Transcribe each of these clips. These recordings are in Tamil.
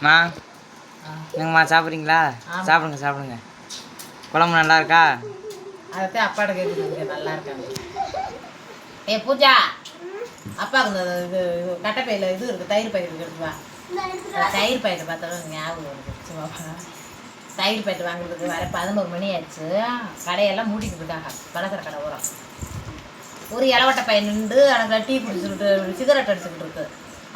மா என்னங்கம்மா சாப்பிட்றீங்களா? சாப்பிடுங்க சாப்பிடுங்க. குழம்பு நல்லா இருக்கா? அதைத்தான் அப்பாட்ட கேட்குறீங்க. நல்லா இருக்காங்க. ஏ பூஜா, அப்பாவுக்கு இந்த இது கட்டைப்பையில் இது இருக்குது, தயிர் பாக்கெட் இருக்குவா. தயிர் பாக்கெட் பார்த்தாலும் ஞாபகம் வருது. சும்மாப்பா தயிர் பாக்கெட் வாங்குறதுக்கு வர 11 மணி ஆயிடுச்சு. கடையெல்லாம் மூடிட்டு இருக்காங்க. பலசர கடை ஊரம். ஒரு இளவட்ட பையன் நின்று எனக்கு டீ குடிச்சுக்கிட்டு சிகரெட் அடிச்சுக்கிட்டு இருக்கு.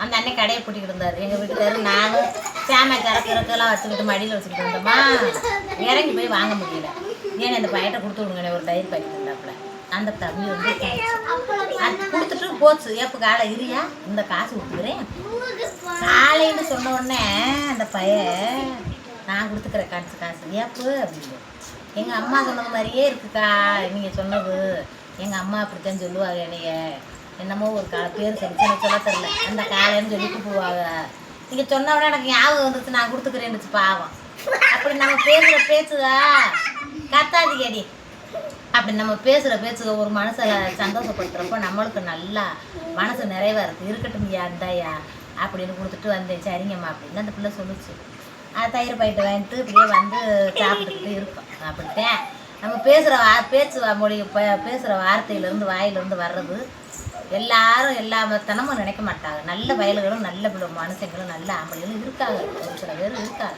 அந்த அன்னைக்கு கடையை பூட்டிக்கிட்டு இருந்தார். எங்கள் வீட்டுக்காரரு நானும் சேமை கறக்கிறக்கெல்லாம் வச்சுக்கிட்டு மடியில் வச்சுக்கிட்டு இருந்தோமா, இறங்கி போய் வாங்க முடியல. ஏன்னா இந்த பையட்டை கொடுத்து விடுங்கண்ணே, ஒரு தயிர் பாக்கெட் இருந்தாப்புல. அந்த தம்பி வந்து அது கொடுத்துட்டு போச்சு. எப்போ காலை இரியா இந்த காசு கொடுத்துக்கிறேன் காலைன்னு சொன்ன உடனே அந்த பையன் நான் கொடுத்துக்கிறேன் காசு ஏப்பு அப்படின்னு. எங்கள் அம்மா சொன்னது மாதிரியே இருக்குக்கா நீங்கள் சொன்னது. எங்கள் அம்மா அப்படித்தான் சொல்லுவாங்க. என்னைய என்னமோ ஒரு பேர் சொல்லி சொல்ல தெரில, அந்த காலைன்னு சொல்லி கூப்பிடுவாங்க. நீங்கள் சொன்ன உடனே எனக்கு ஞாபகம் வந்துச்சு, நான் கொடுத்துக்கிறேன்னுச்சு. பாவம். அப்படி நம்ம பேசுகிற பேச்சுதா கத்தாதிக்கடி. அப்படி நம்ம பேசுகிற பேச்சுக ஒரு மனசை சந்தோஷப்படுத்துகிறப்போ நம்மளுக்கு நல்லா மனசு நிறைவாக இருக்குது. இருக்கட்டும் யா இருந்தாயா அப்படின்னு கொடுத்துட்டு வந்தேன். சரிங்கம்மா அப்படின்னு அந்த பிள்ளை சொல்லிச்சு. தயிர் பாக்கெட்டு வாங்கிட்டு இப்படியே வந்து சாப்பிட்டுக்கிட்டு இருக்கோம். அப்படித்தான் நம்ம பேசுகிற பேச்சு மொழி பேசுகிற வார்த்தையிலேருந்து வாயிலிருந்து வர்றது எல்லாரும் எல்லா தனமும் நினைக்க மாட்டாங்க. நல்ல வயல்களும் நல்ல மனுஷங்களும் நல்ல ஆம்பளைகளும் இருக்காங்க. ஒரு சில பேர் இருக்காங்க.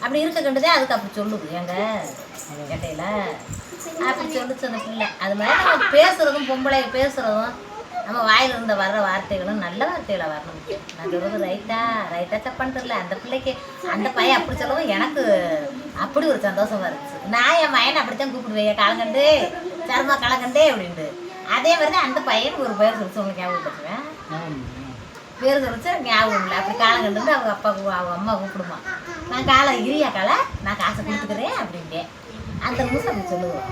அப்படி இருக்க கண்டுதே அதுக்கு அப்படி சொல்லுது எங்க கட்டையில் அப்படி சொல்லிச்சு அந்த பிள்ளை. அது மாதிரி நம்ம பேசுகிறதும் பொம்பளை பேசுகிறதும் நம்ம வாயிலிருந்து வர்ற வார்த்தைகளும் நல்ல வார்த்தைகளை வரணும். நான் சொல்கிறது ரைட்டாக தப்பான்னு தெரியல. அந்த பிள்ளைக்கு அந்த பையன் அப்படி சொல்லவும் எனக்கு அப்படி ஒரு சந்தோஷமாக இருந்துச்சு. நான் என் மயனை அப்படித்தான் கூப்பிடுவேன், காலங்கண்டு சர்மா காலங்கண்டே அப்படின்ட்டு. அதே மாதிரி தான் அந்த பையன் ஒரு பேர் சொல்லிச்சு. உங்களுக்கு ஞாபகம் வச்சுவேன், பேர் சொல்லிச்சு ஞாபகம் இல்லை. அப்படி காலங்கண்டு அவங்க அப்பாவுக்கு அவங்க அம்மா கூப்பிடுமா, நான் காலை இரியா காலை நான் காசை கொடுத்துக்கிறேன் அப்படின்ட்டு. அந்த நிமிஷம் அப்படி சொல்லுவோம்.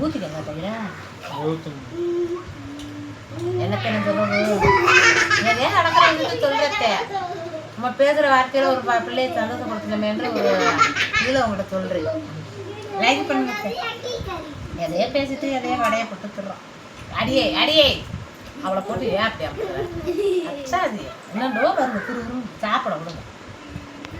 ஊற்றிக்கங்க பையன் எனக்கு என்ன சொல்லணும், நிறைய நடக்கிறாங்கன்னு சொல்லிட்டே. நம்ம பேசுகிற வார்த்தையில் ஒரு பிள்ளையை சந்தோஷப்படுத்தணுமே என்று ஒரு இதில் உங்கள்கிட்ட சொல்கிறேன். லைக் பண்ணுங்க. எதையோ பேசிட்டு எதையோ கடையை போட்டுக்கிறோம். அடியே அடியே அவளை போட்டு ஏன் அப்படி அப்படிங்கிறேன். அச்சா அது என்னண்டோ வருது, சாப்பிட விடுங்க.